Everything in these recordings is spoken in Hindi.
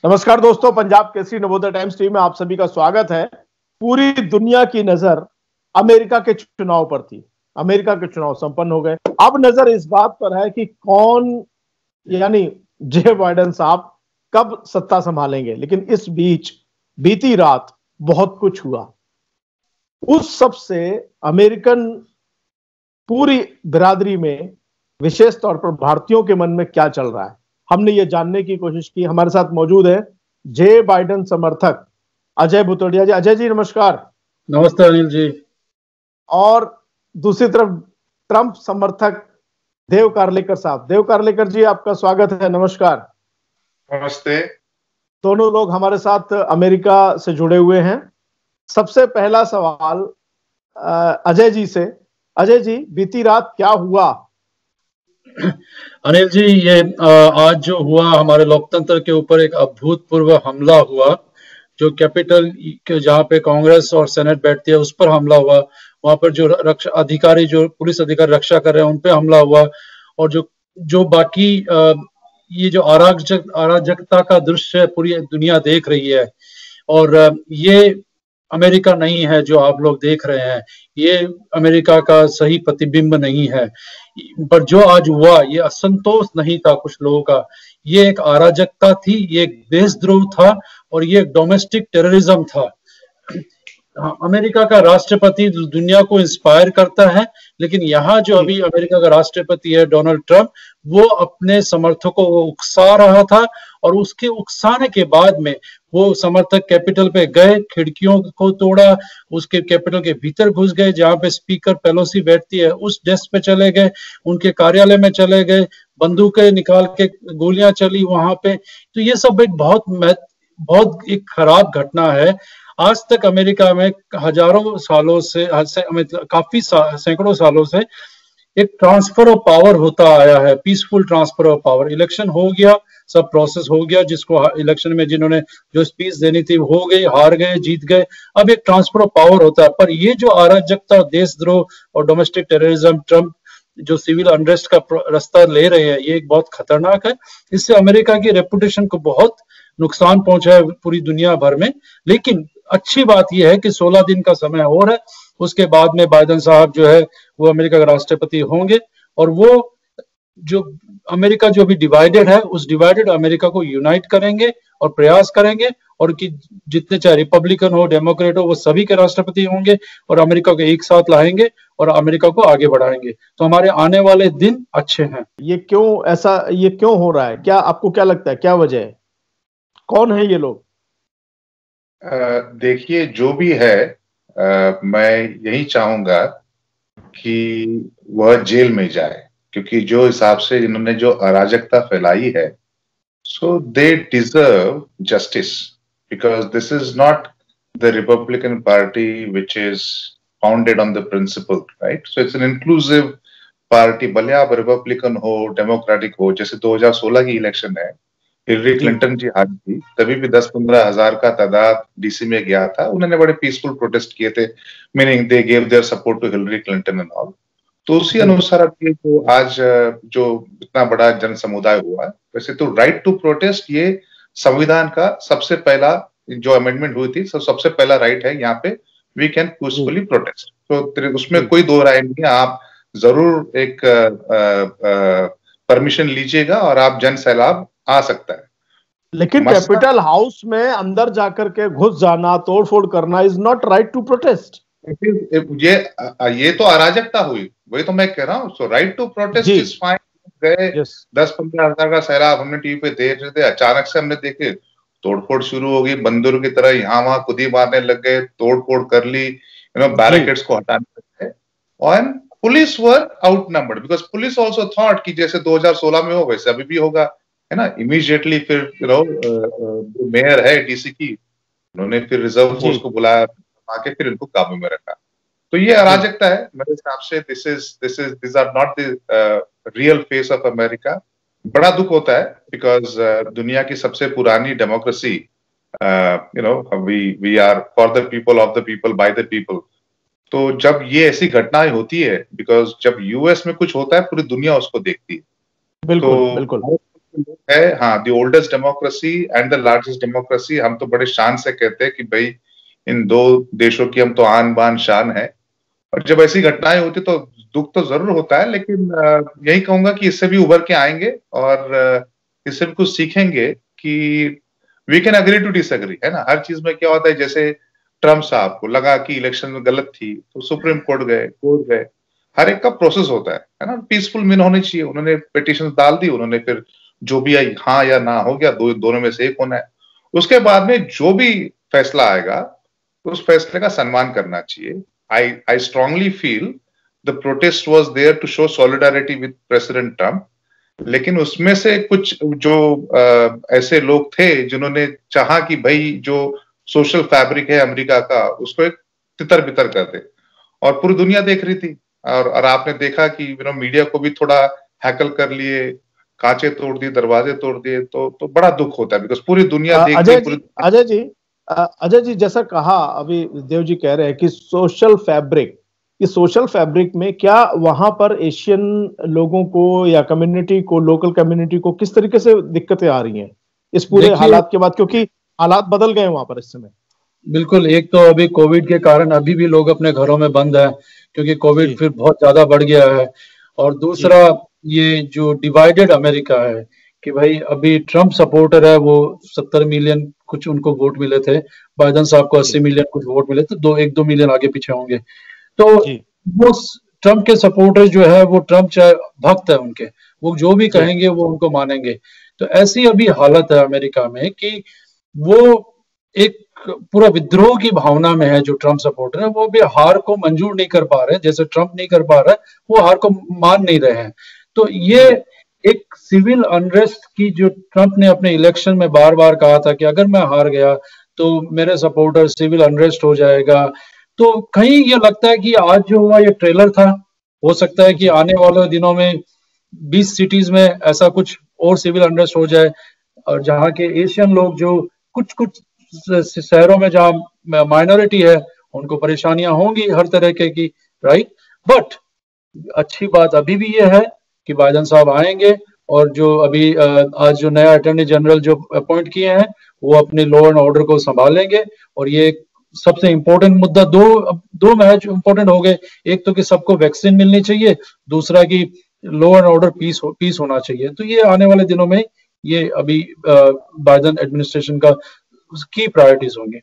नमस्कार दोस्तों, पंजाब केसरी नवोदय टाइम्स टीवी में आप सभी का स्वागत है। पूरी दुनिया की नजर अमेरिका के चुनाव पर थी। अमेरिका के चुनाव संपन्न हो गए। अब नजर इस बात पर है कि कौन, यानी जे बाइडेन साहब कब सत्ता संभालेंगे। लेकिन इस बीच बीती रात बहुत कुछ हुआ। उस सब से अमेरिकन पूरी बिरादरी में, विशेष तौर पर भारतीयों के मन में क्या चल रहा है, हमने ये जानने की कोशिश की। हमारे साथ मौजूद है जे बाइडेन समर्थक अजय बुतोड़िया जी। अजय जी नमस्कार। नमस्ते अनिल जी। और दूसरी तरफ ट्रंप समर्थक देव कार्लेकर साहब। देव कार्लेकर जी, आपका स्वागत है। नमस्कार। नमस्ते। दोनों लोग हमारे साथ अमेरिका से जुड़े हुए हैं। सबसे पहला सवाल अजय जी से। अजय जी, बीती रात क्या हुआ? अनिल जी, ये आज जो हुआ, हमारे लोकतंत्र के ऊपर एक अभूतपूर्व हमला हुआ। जो कैपिटल के जहाँ पे कांग्रेस और सेनेट बैठती है उस पर हमला हुआ। वहां पर जो रक्षा अधिकारी, जो पुलिस अधिकारी रक्षा कर रहे हैं, उन पे हमला हुआ। और जो जो बाकी ये जो अराजकता का दृश्य पूरी दुनिया देख रही है। और ये अमेरिका नहीं है जो आप लोग देख रहे हैं। ये अमेरिका का सही प्रतिबिंब नहीं है। पर जो आज हुआ, ये असंतोष नहीं था कुछ लोगों का, ये एक अराजकता थी, ये एक देशद्रोह था और ये एक डोमेस्टिक टेररिज्म था। अमेरिका का राष्ट्रपति दुनिया को इंस्पायर करता है, लेकिन यहाँ जो अभी अमेरिका का राष्ट्रपति है डोनाल्ड ट्रंप, वो अपने समर्थकों को उकसा रहा था। और उसके उकसाने के बाद में वो समर्थक कैपिटल पे गए, खिड़कियों को तोड़ा, उसके कैपिटल के भीतर घुस गए, जहाँ पे स्पीकर पेलोसी बैठती है उस डेस्क पे चले गए, उनके कार्यालय में चले गए, बंदूकें निकाल के गोलियां चली वहां पे। तो ये सब एक बहुत एक खराब घटना है। आज तक अमेरिका में हजारों सालों से, काफी सैकड़ों सालों से एक ट्रांसफर ऑफ पावर होता आया है, peaceful transfer of power. Election हो गया, सब प्रोसेस हो गया, जिसको इलेक्शन में जिन्होंने जो स्पीच देनी थी हो गई, हार गए, जीत गए, अब एक ट्रांसफर ऑफ पावर होता है। पर ये जो अराजकता, देशद्रोह और डोमेस्टिक टेररिज्म, ट्रंप जो सिविल अनरेस्ट का रास्ता ले रहे हैं, ये एक बहुत खतरनाक है। इससे अमेरिका की रेपुटेशन को बहुत नुकसान पहुंचा है पूरी दुनिया भर में। लेकिन अच्छी बात यह है कि 16 दिन का समय और है, उसके बाद में बाइडेन साहब जो है वो अमेरिका के राष्ट्रपति होंगे। और वो जो अमेरिका जो अभी डिवाइडेड है, उस डिवाइडेड अमेरिका को यूनाइट करेंगे और प्रयास करेंगे, और कि जितने चाहे रिपब्लिकन हो, डेमोक्रेट हो, वो सभी के राष्ट्रपति होंगे और अमेरिका को एक साथ लाएंगे और अमेरिका को आगे बढ़ाएंगे। तो हमारे आने वाले दिन अच्छे हैं। ये क्यों हो रहा है? क्या आपको क्या लगता है, क्या वजह है? कौन है ये लोग? देखिए, जो भी है, मैं यही चाहूंगा कि वह जेल में जाए, क्योंकि जो हिसाब से इन्होंने जो अराजकता फैलाई है, so they deserve justice, because this is not the Republican party which is founded on the principle, right? So it's an inclusive party. भले आप रिपब्लिकन हो, डेमोक्रेटिक हो, जैसे 2016 की इलेक्शन है, हिलरी क्लिंटन जी हारी थी, तभी भी 10-15 हजार का तादाद डीसी में गया था। उन्होंने बड़े पीसफुल प्रोटेस्ट किए थे, meaning they gave their support to Hillary Clinton and all. तो उसी अनुसार जो आज जो इतना बड़ा जन समुदाय हुआ, वैसे तो राइट टू प्रोटेस्ट ये संविधान का सबसे पहला जो अमेंडमेंट हुई थी, सबसे पहला राइट है यहाँ पे, वी कैन पीसफुली प्रोटेस्ट। तो उसमें कोई दो राय नहीं है। आप जरूर एक परमिशन लीजिएगा और आप जन सैलाब आ सकता है। लेकिन कैपिटल हाउस में अंदर जाकर के घुस जाना, तोड़फोड़ करना is not right to protest. ये तो अराजकता हुई, वही तो मैं कह रहा हूँ। So right to protest is fine. गए 10-15 हजार का सैलाब हमने टीवी पे देख रहे थे, अचानक से हमने देखे तोड़फोड़ शुरू हो गई, बंदूक की तरह यहाँ वहां खुदी मारने लग गए, तोड़फोड़ कर ली, बैरिकेड्स को हटाने लग गए। और police were outnumbered, because police also thought कि जैसे 2016 में हो वैसे अभी भी होगा, है ना। इमीडिएटली फिर मेयर है डीसी की, उन्होंने फिर रिजर्व फोर्स को बुलाया, आके फिर इनको काबू में रखा। तो ये अराजकता है मेरे हिसाब से। This are not the real face of America. बड़ा दुख होता है, बिकॉज दुनिया की सबसे पुरानी democracy, we are for the people, of the people, by the people. तो जब ये ऐसी घटनाएं होती है, बिकॉज जब यूएस में कुछ होता है पूरी दुनिया उसको देखती है। बिल्कुल, बिल्कुल। है, हाँ, the oldest democracy and the largest democracy. हम तो बड़े शान से कहते हैं कि भाई इन दो देशों की हम तो आन बान शान है, और जब ऐसी घटनाएं होती तो दुख तो जरूर होता है, लेकिन यही कहूंगा कि इससे भी उभर के आएंगे और इससे भी कुछ सीखेंगे कि we can agree to disagree, है ना। हर चीज में क्या होता है, जैसे ट्रम्प साहब को लगा कि इलेक्शन में गलत थी तो सुप्रीम कोर्ट गए, कोर्ट गए, हर एक का प्रोसेस होता है ना। पीसफुल मीन होनी चाहिए। उन्होंने पिटीशन डाल दी, उन्होंने फिर जो भी आई हाँ या ना हो गया, दोनों में से एक होना है। उसके बाद में जो भी फैसला आएगा उस फैसले का सम्मान करना चाहिए। I strongly feel the protest was there to show solidarity with President Trump, लेकिन उसमें से कुछ जो ऐसे लोग थे जिन्होंने चाहा कि भाई जो सोशल फैब्रिक है अमेरिका का उसको एक तितर बितर कर दे, और पूरी दुनिया देख रही थी। और आपने देखा कि मीडिया को भी थोड़ा हैकल कर लिए, कांचे तोड़ दिए, दरवाजे तोड़ दिए, तो बड़ा दुख होता है, बिकॉज पूरी दुनिया देख रही। अजय जी जैसा कहा अभी देव जी कह रहे हैं कि सोशल फैब्रिक, इस सोशल फैब्रिक में क्या वहां पर एशियन लोगों को या कम्युनिटी को, लोकल कम्युनिटी को किस तरीके से दिक्कतें आ रही हैं इस पूरे हालात के बाद, क्योंकि हालात बदल गए वहां पर इस समय। बिल्कुल, एक तो अभी कोविड के कारण अभी भी लोग अपने घरों में बंद है क्योंकि कोविड फिर बहुत ज्यादा बढ़ गया है, और दूसरा ये जो डिवाइडेड अमेरिका है कि भाई अभी ट्रम्प सपोर्टर है वो 70 मिलियन कुछ उनको वोट मिले थे, बाइडेन साहब को 80 मिलियन कुछ वोट मिले, तो 1-2 मिलियन आगे पीछे होंगे। तो वो ट्रम्प के सपोर्टर जो है वो ट्रम्प चाहे भक्त है उनके, वो जो भी कहेंगे वो उनको मानेंगे। तो ऐसी अभी हालत है अमेरिका में कि वो एक पूरा विद्रोह की भावना में है। जो ट्रम्प सपोर्टर है वो भी हार को मंजूर नहीं कर पा रहे, जैसे ट्रम्प नहीं कर पा रहा है वो हार को मान नहीं रहे हैं। तो ये एक सिविल अनरेस्ट की, जो ट्रम्प ने अपने इलेक्शन में बार बार कहा था कि अगर मैं हार गया तो मेरे सपोर्टर सिविल अनरेस्ट हो जाएगा, तो कहीं ये लगता है कि आज जो हुआ ये ट्रेलर था। हो सकता है कि आने वाले दिनों में 20 सिटीज में ऐसा कुछ और सिविल अनरेस्ट हो जाए, और जहाँ के एशियन लोग जो कुछ कुछ शहरों में जहाँ माइनॉरिटी है उनको परेशानियां होंगी हर तरह की, राइट। बट अच्छी बात अभी भी ये है कि बाइडेन साहब आएंगे, और जो अभी आज जो नया अटॉर्नी जनरल जो अपॉइंट किए हैं वो अपने लॉ एंड ऑर्डर को संभालेंगे। और ये सबसे इम्पोर्टेंट मुद्दा, दो मैच इम्पोर्टेंट हो गए, एक तो कि सबको वैक्सीन मिलनी चाहिए, दूसरा कि लॉ एंड ऑर्डर पीस होना चाहिए। तो ये आने वाले दिनों में ये अभी बाइडेन एडमिनिस्ट्रेशन का की प्रायोरिटीज होंगी।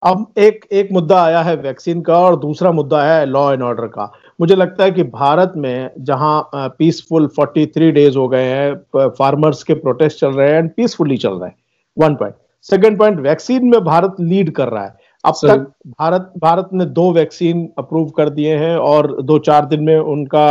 अब एक मुद्दा आया है वैक्सीन का और दूसरा मुद्दा है लॉ एंड ऑर्डर का। मुझे लगता है कि भारत में जहां पीसफुल 43 डेज हो गए हैं, फार्मर्स के प्रोटेस्ट चल रहे हैं एंड पीसफुली चल रहे हैं, 1 पॉइंट। सेकंड पॉइंट, वैक्सीन में भारत लीड कर रहा है। अब तक भारत ने 2 वैक्सीन अप्रूव कर दिए हैं और 2-4 दिन में उनका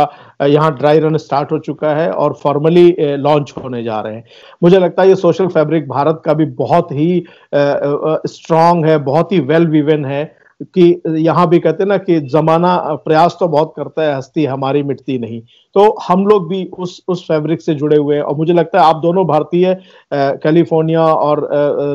यहाँ ड्राई रन स्टार्ट हो चुका है और फॉर्मली लॉन्च होने जा रहे हैं। मुझे लगता है ये सोशल फैब्रिक भारत का भी बहुत ही स्ट्रांग है, बहुत ही वेल विवन है, कि यहाँ भी कहते हैं ना कि जमाना प्रयास तो बहुत करता है, हस्ती हमारी मिटती नहीं। तो हम लोग भी उस फैब्रिक से जुड़े हुए हैं, और मुझे लगता है आप दोनों भारतीय, कैलिफोर्निया और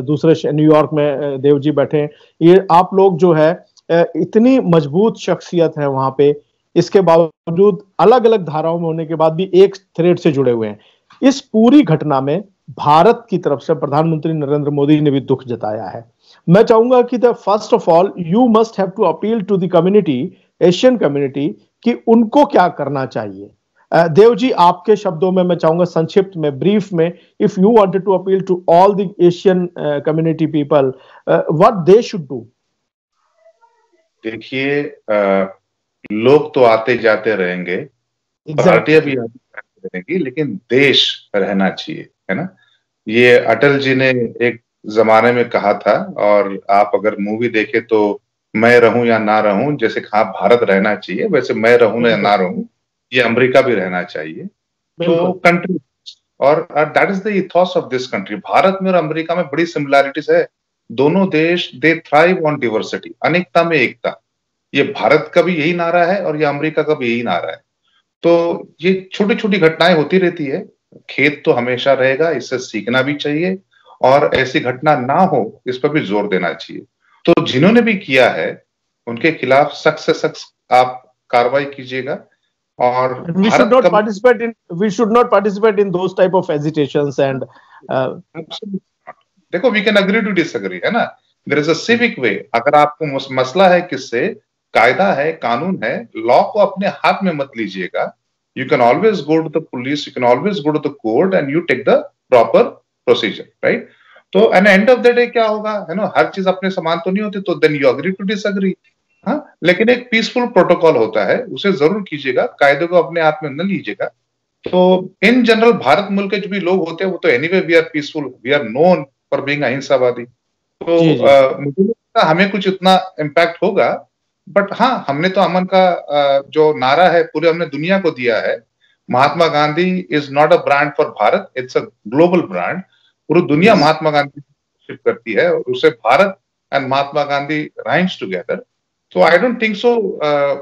दूसरे न्यूयॉर्क में देव जी बैठे हैं, ये आप लोग जो है इतनी मजबूत शख्सियत है वहां पे, इसके बावजूद अलग अलग धाराओं में होने के बाद भी एक थ्रेड से जुड़े हुए हैं। इस पूरी घटना में भारत की तरफ से प्रधानमंत्री नरेंद्र मोदी ने भी दुख जताया है। मैं चाहूंगा कि first of all you must have to appeal to the community, Asian community, कि उनको क्या करना चाहिए। देव जी, आपके शब्दों में मैं चाहूंगा, संक्षिप्त में, ब्रीफ में, if you wanted to appeal to all the Asian community people, what they should do. देखिए, लोग तो आते जाते रहेंगे, पार्टियां भी आती जाती रहेंगी, लेकिन देश रहना चाहिए, है ना। ये अटल जी ने एक जमाने में कहा था, और आप अगर मूवी देखे तो मैं रहूं या ना रहूं, जैसे कहा भारत रहना चाहिए, वैसे मैं रहूं या ना रहूं ये अमेरिका भी रहना चाहिए। तो कंट्री, और that is the ethos of this country. Bharat में और अमेरिका में बड़ी सिमिलैरिटीज है। दोनों देश दे थ्राइव ऑन डिवर्सिटी, अनेकता में एकता। ये भारत का भी यही नारा है और ये अमेरिका का भी यही नारा है। तो ये छोटी छोटी घटनाएं होती रहती है, खेद तो हमेशा रहेगा, इससे सीखना भी चाहिए, और ऐसी घटना ना हो इस पर भी जोर देना चाहिए। तो जिन्होंने भी किया है उनके खिलाफ सख्त से सख्त आप कार्रवाई कीजिएगा, और we should not participate in those type of hesitations and देखो, we can agree to disagree, है ना, there is a civic way. अगर आपको मसला है किससे, कायदा है, कानून है, लॉ को अपने हाथ में मत लीजिएगा। You can always go to the police, you can always go to the court and you take the proper procedure, right. तो at end of the day क्या होगा, है ना, हर चीज अपने समान तो नहीं होती, तो then you agree to disagree. हाँ, लेकिन एक पीसफुल प्रोटोकॉल होता है, उसे जरूर कीजिएगा, कायदे को अपने हाथ में न लीजिएगा। तो इन जनरल भारत मुल्क के जो भी लोग होते हैं वो तो anyway we are peaceful, we are known for being अहिंसावादी। तो मुझे नहीं लगता हमें कुछ इतना इम्पैक्ट होगा, बट हाँ, हमने तो अमन का जो नारा है पूरे हमने दुनिया को दिया है। Mahatma Gandhi is not a brand for Bharat, it's a global brand. पूरी दुनिया महात्मा गांधी करती है और उसे Bharat and Mahatma Gandhi rhymes together. तो आई डोंट थिंक सो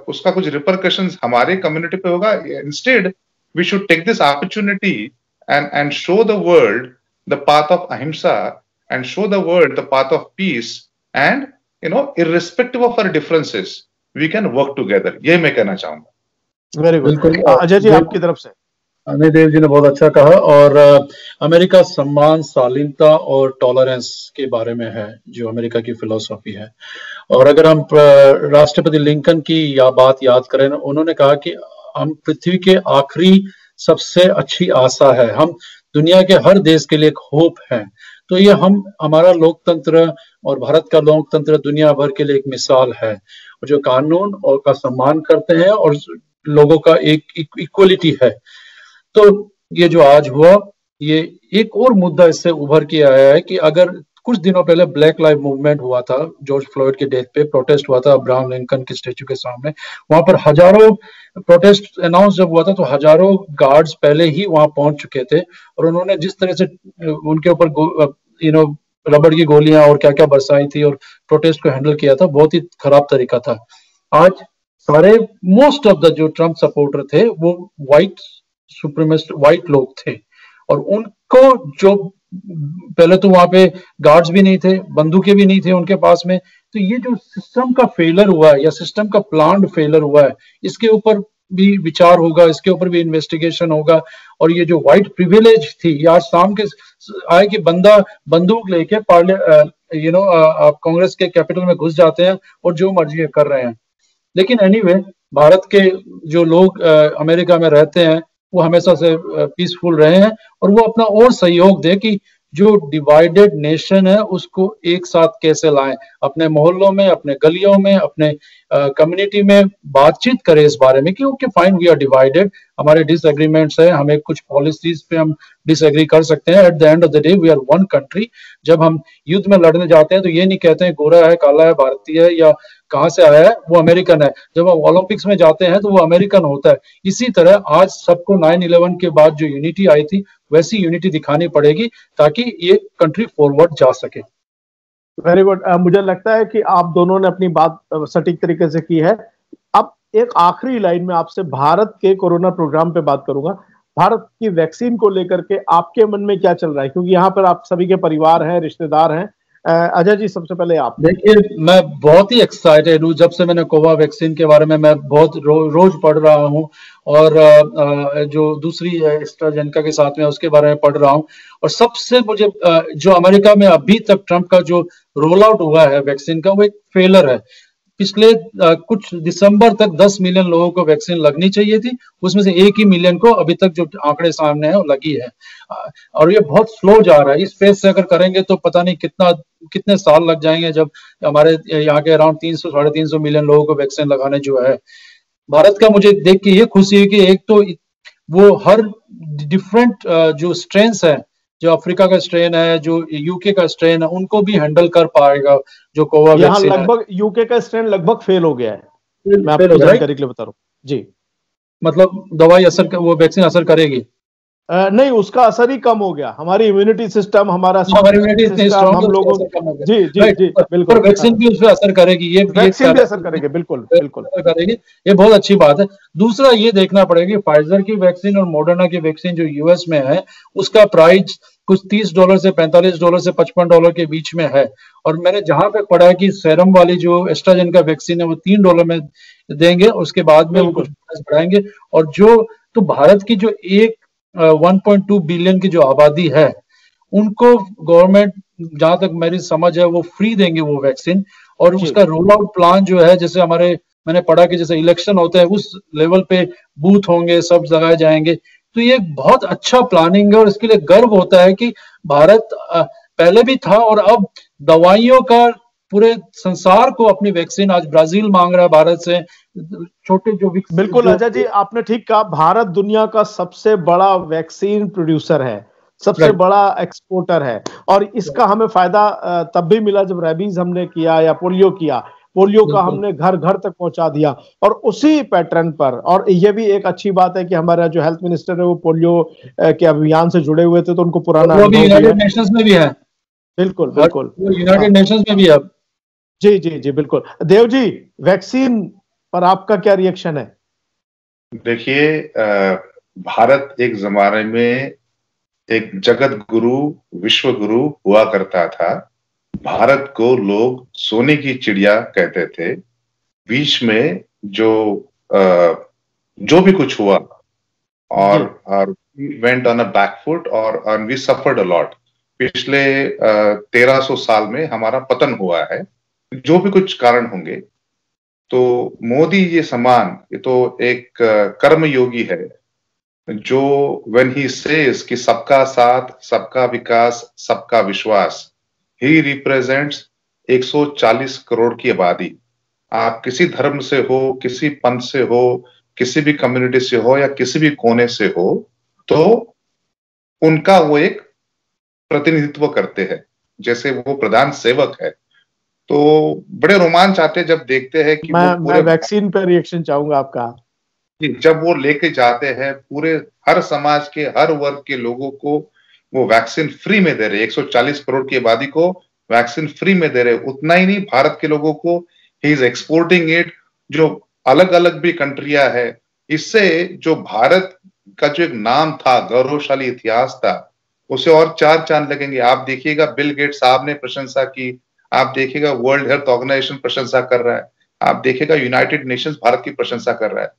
उसका कुछ रिपरकशंस हमारे कम्युनिटी पे होगा। Instead we should take this opportunity and show the world the path of ahimsa and show the world the path of peace, and you know, irrespective of our differences we can work together। ये मैं कहना चाहूंगा। Very good. अजय जी आपकी तरफ से। अनिल देव जी ने बहुत अच्छा कहा, और अमेरिका सम्मान, शालीनता और टॉलरेंस के बारे में है जो अमेरिका की फिलॉसफी है। और अगर हम राष्ट्रपति लिंकन की बात याद करें, उन्होंने कहा कि हम पृथ्वी के आखिरी सबसे अच्छी आशा है, हम दुनिया के हर देश के लिए एक होप है। तो ये हमारा लोकतंत्र और भारत का लोकतंत्र दुनिया भर के लिए एक मिसाल है, जो कानून और का सम्मान करते हैं और लोगों का एक इक्वलिटी है। तो ये जो आज हुआ, ये एक और मुद्दा इससे उभर के आया है कि अगर कुछ दिनों पहले ब्लैक लाइव मूवमेंट हुआ था, जॉर्ज फ्लॉयड के डेथ पे प्रोटेस्ट हुआ था अब्राहम लिंकन के स्टेचू के सामने, वहां पर हजारों प्रोटेस्ट अनाउंस जब हुआ था तो हजारों गार्ड्स पहले ही वहां पहुंच चुके थे, और उन्होंने जिस तरह से उनके ऊपर रबड़ की गोलियां और क्या क्या बरसाई थी और प्रोटेस्ट को हैंडल किया था, बहुत ही खराब तरीका था। आज सारे मोस्ट ऑफ द जो ट्रम्प सपोर्टर थे वो व्हाइट सुप्रीमिस्ट व्हाइट लोग थे, और उनको जो पहले तो वहां पे गार्ड्स भी नहीं थे, बंदूकें भी नहीं थे उनके पास में। तो ये जो सिस्टम का फेलर हुआ है या सिस्टम का प्लान्ड फेलर हुआ है, इसके ऊपर भी विचार होगा, इसके ऊपर भी इन्वेस्टिगेशन होगा। और ये जो व्हाइट प्रिविलेज थी, आज शाम के आए कि बंदा बंदूक लेके आप कांग्रेस के कैपिटल में घुस जाते हैं और जो मर्जी कर रहे हैं। लेकिन एनीवे, भारत के जो लोग अमेरिका में रहते हैं वो हमेशा से पीसफुल रहे हैं, और वो अपना और सहयोग दे कि जो डिवाइडेड नेशन है उसको एक साथ कैसे लाएं, अपने मोहल्लों में, अपने गलियों में, अपने कम्युनिटी में बातचीत करें इस बारे में कि okay fine, we are divided, हमारे डिसएग्रीमेंट्स है, हमें कुछ पॉलिसीज पे हम डिसएग्री कर सकते हैं। At the end of the day we are one country. जब हम युद्ध में लड़ने जाते हैं तो ये नहीं कहते हैं गोरा है, काला है, भारतीय है या कहां से आया है, वो अमेरिकन है। जब हम ओलंपिक्स में जाते हैं तो वो अमेरिकन होता है। इसी तरह आज सबको 9/11 के बाद जो यूनिटी आई थी वैसी यूनिटी दिखानी पड़ेगी ताकि ये कंट्री फॉरवर्ड जा सके। Very good. मुझे लगता है कि आप दोनों ने अपनी बात सटीक तरीके से की है। अब एक आखिरी लाइन में आपसे भारत के कोरोना प्रोग्राम पे बात करूंगा। भारत की वैक्सीन को लेकर के आपके मन में क्या चल रहा है, क्योंकि यहाँ पर आप सभी के परिवार हैं, रिश्तेदार हैं। अजय जी, सबसे पहले आप। देखिए, मैं बहुत ही एक्साइटेड हूँ। जब से मैंने कोवा वैक्सीन के बारे में मैं बहुत रोज पढ़ रहा हूँ, और जो दूसरी एस्ट्राजेनेका के साथ में उसके बारे में पढ़ रहा हूँ। और सबसे मुझे जो अमेरिका में अभी तक ट्रम्प का जो रोल आउट हुआ है वैक्सीन का, वो एक फेलर है। पिछले कुछ दिसंबर तक 10 मिलियन लोगों को वैक्सीन लगनी चाहिए थी, उसमें से 1 ही मिलियन को अभी तक जो आंकड़े सामने है वो लगी है, और ये बहुत स्लो जा रहा है। इस फेज से अगर करेंगे तो पता नहीं कितने साल लग जाएंगे, जब हमारे यहाँ के अराउंड 300-350 मिलियन लोगों को वैक्सीन लगाने जो है। भारत का मुझे देख के ये खुशी है कि एक तो वो हर डिफरेंट जो स्ट्रेन्स है, जो अफ्रीका का स्ट्रेन है, जो यूके का स्ट्रेन है, उनको भी हैंडल कर पाएगा जो कोवा वैक्सीन है। लगभग यूके का स्ट्रेन लगभग फेल हो गया है, मैं आपको जानकारी के लिए बता रहा हूँ जी। मतलब दवाई वो वैक्सीन असर करेगी? नहीं, उसका असर ही कम हो गया। हमारी इम्यूनिटी सिस्टम, हमारा इम्यूनिटी सिस्टम हम लोगों जी बिल्कुल, वैक्सीन भी उस पर असर करेगी, ये वैक्सीन भी असर करेगी, बिल्कुल करेगी। ये बहुत अच्छी बात है। दूसरा ये देखना पड़ेगा फाइजर की वैक्सीन और मॉडर्ना की वैक्सीन जो यूएस में है, उसका प्राइस कुछ $30 से $45 से $55 के बीच में है। और मैंने जहां पे पढ़ा है कि सेरम वाली जो एस्ट्राजेनेका वैक्सीन है वो $3 में देंगे, उसके बाद में वो कुछ बढ़ाएंगे। और जो तो भारत की जो 1.2 बिलियन की जो आबादी है उनको गवर्नमेंट, जहां तक मेरी समझ है, वो फ्री देंगे वो वैक्सीन। और उसका रोल आउट प्लान जो है, जैसे मैंने पढ़ा कि जैसे इलेक्शन होते हैं उस लेवल पे बूथ होंगे, सब लगाए जाएंगे। तो ये बहुत अच्छा प्लानिंग है और इसके लिए गर्व होता है कि भारत पहले भी था और अब दवाइयों का पूरे संसार को अपनी वैक्सीन, आज ब्राजील मांग रहा है भारत से छोटे जो बिल्कुल अजय जी, आपने ठीक कहा, भारत दुनिया का सबसे बड़ा वैक्सीन प्रोड्यूसर है, सबसे बड़ा एक्सपोर्टर है। और इसका हमें फायदा तब भी मिला जब रेबीज हमने किया या पोलियो का हमने घर घर तक पहुंचा दिया। और उसी पैटर्न पर, और ये भी एक अच्छी बात है कि हमारा जो हेल्थ मिनिस्टर है वो पोलियो के अभियान से जुड़े हुए थे, तो उनको पुराना यूनाइटेड नेशंस में भी है। बिल्कुल बिल्कुल, यूनाइटेड नेशंस में भी है। जी जी जी बिल्कुल। देव जी, वैक्सीन पर आपका क्या रिएक्शन है? देखिए, भारत एक जमाने में एक जगत गुरु, विश्व गुरु हुआ करता था। भारत को लोग सोने की चिड़िया कहते थे। बीच में जो भी कुछ हुआ और वेंट ऑन अ बैकफुट और वी सफर्ड अ लॉट। पिछले 1300 साल में हमारा पतन हुआ है, जो भी कुछ कारण होंगे। तो मोदी ये समान, ये तो एक कर्मयोगी है जो व्हेन ही सेज कि सबका साथ, सबका विकास, सबका विश्वास, ही रिप्रेजेंट्स 140 करोड़ की आबादी। आप किसी धर्म से हो, किसी पंथ से हो, किसी भी कम्युनिटी से हो या किसी भी कोने से हो, तो उनका वो एक प्रतिनिधित्व करते हैं, जैसे वो प्रधान सेवक है। तो बड़े रोमांच आते जब देखते हैं कि मैं वैक्सीन पर रिएक्शन चाहूंगा आपका। जब वो लेके जाते हैं पूरे हर समाज के हर वर्ग के लोगों को वो वैक्सीन फ्री में दे रहे, 140 करोड़ की आबादी को वैक्सीन फ्री में दे रहे। उतना ही नहीं, भारत के लोगों को ही इज एक्सपोर्टिंग इट, जो अलग अलग भी कंट्रियां है। इससे जो भारत का जो एक नाम था, गौरवशाली इतिहास था, उसे और 4 चांद लगेंगे। आप देखिएगा बिल गेट्स साहब ने प्रशंसा की, आप देखिएगा वर्ल्ड हेल्थ ऑर्गेनाइजेशन प्रशंसा कर रहा है, आप देखिएगा यूनाइटेड नेशंस भारत की प्रशंसा कर रहा है।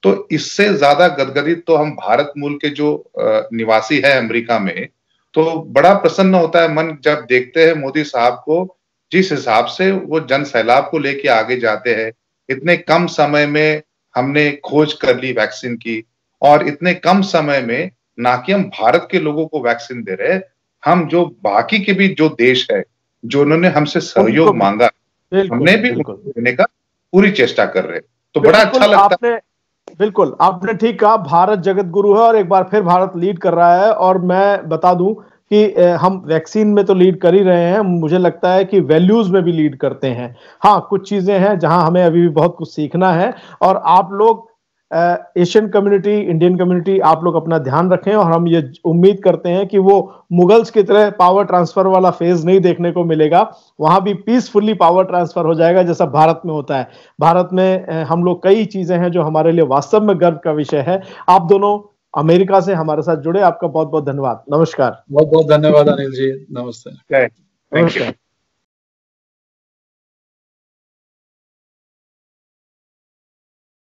तो इससे ज्यादा गदगदित तो हम भारत मूल के जो निवासी है अमेरिका में, तो बड़ा प्रसन्न होता है मन जब देखते हैं मोदी साहब को, जिस हिसाब से वो जन सैलाब को लेके आगे जाते हैं। इतने कम समय में हमने खोज कर ली वैक्सीन की, और इतने कम समय में ना कि हम भारत के लोगों को वैक्सीन दे रहे, हम जो बाकी के भी जो देश है जो उन्होंने हमसे सहयोग मांगा, हमने भी उनको देने का पूरी चेष्टा कर रहे। तो बड़ा अच्छा लगता है। बिल्कुल आपने ठीक कहा, भारत जगत गुरु है और एक बार फिर भारत लीड कर रहा है। और मैं बता दूं कि हम वैक्सीन में तो लीड कर ही रहे हैं, मुझे लगता है कि वैल्यूज में भी लीड करते हैं। हाँ, कुछ चीजें हैं जहां हमें अभी भी बहुत कुछ सीखना है। और आप लोग एशियन कम्युनिटी, इंडियन कम्युनिटी, आप लोग अपना ध्यान रखें। और हम ये उम्मीद करते हैं कि वो मुगल्स की तरह पावर ट्रांसफर वाला फेज नहीं देखने को मिलेगा, वहां भी पीसफुली पावर ट्रांसफर हो जाएगा जैसा भारत में होता है। भारत में हम लोग कई चीजें हैं जो हमारे लिए वास्तव में गर्व का विषय है। आप दोनों अमेरिका से हमारे साथ जुड़े, आपका बहुत बहुत धन्यवाद। नमस्कार। बहुत बहुत धन्यवाद अनिल जी, नमस्ते। Thank you.